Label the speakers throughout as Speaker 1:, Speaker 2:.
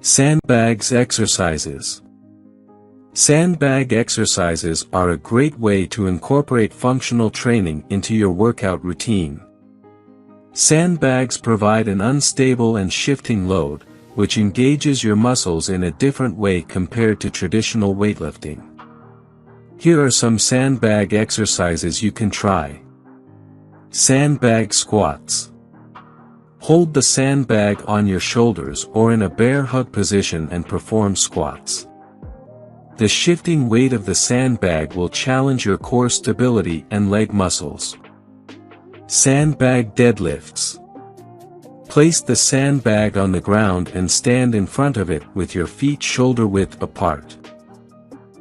Speaker 1: Sandbags exercises. Sandbag exercises are a great way to incorporate functional training into your workout routine. Sandbags provide an unstable and shifting load, which engages your muscles in a different way compared to traditional weightlifting. Here are some sandbag exercises you can try. Sandbag squats. Hold the sandbag on your shoulders or in a bear hug position and perform squats. The shifting weight of the sandbag will challenge your core stability and leg muscles. Sandbag deadlifts. Place the sandbag on the ground and stand in front of it with your feet shoulder width apart.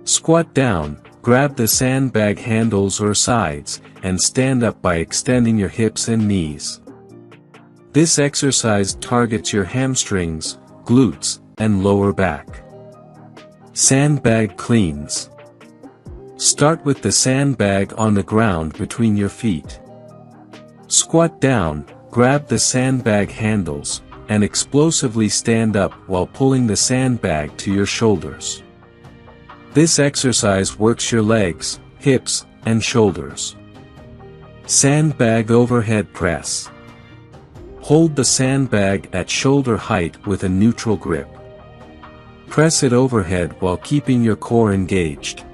Speaker 1: Squat down, grab the sandbag handles or sides, and stand up by extending your hips and knees. This exercise targets your hamstrings, glutes, and lower back. Sandbag cleans. Start with the sandbag on the ground between your feet. Squat down, grab the sandbag handles, and explosively stand up while pulling the sandbag to your shoulders. This exercise works your legs, hips, and shoulders. Sandbag overhead press. Hold the sandbag at shoulder height with a neutral grip. Press it overhead while keeping your core engaged.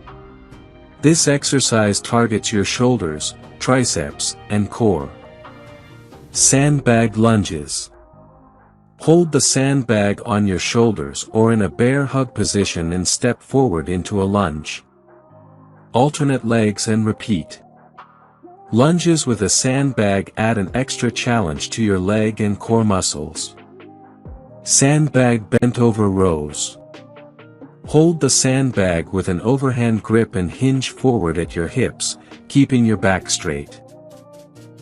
Speaker 1: This exercise targets your shoulders, triceps, and core. Sandbag lunges. Hold the sandbag on your shoulders or in a bear hug position and step forward into a lunge. Alternate legs and repeat. Lunges with a sandbag add an extra challenge to your leg and core muscles. Sandbag bent over rows. Hold the sandbag with an overhand grip and hinge forward at your hips, keeping your back straight.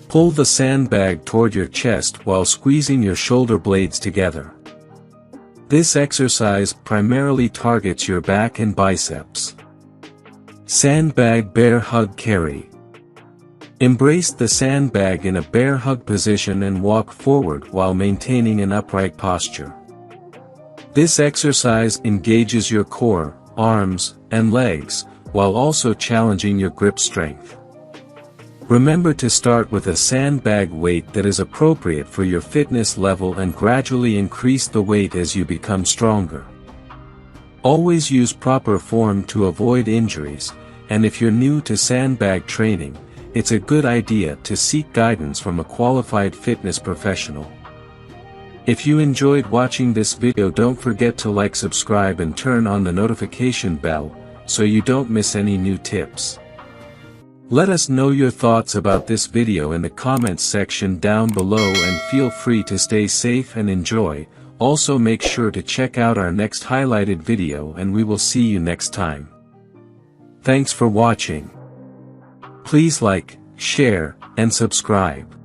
Speaker 1: Pull the sandbag toward your chest while squeezing your shoulder blades together. This exercise primarily targets your back and biceps. Sandbag bear hug carry. Embrace the sandbag in a bear hug position and walk forward while maintaining an upright posture. This exercise engages your core, arms, and legs, while also challenging your grip strength. Remember to start with a sandbag weight that is appropriate for your fitness level and gradually increase the weight as you become stronger. Always use proper form to avoid injuries, and if you're new to sandbag training, it's a good idea to seek guidance from a qualified fitness professional. If you enjoyed watching this video, don't forget to like, subscribe, and turn on the notification bell, so you don't miss any new tips. Let us know your thoughts about this video in the comments section down below, and feel free to stay safe and enjoy. Also make sure to check out our next highlighted video, and we will see you next time. Thanks for watching. Please like, share, and subscribe.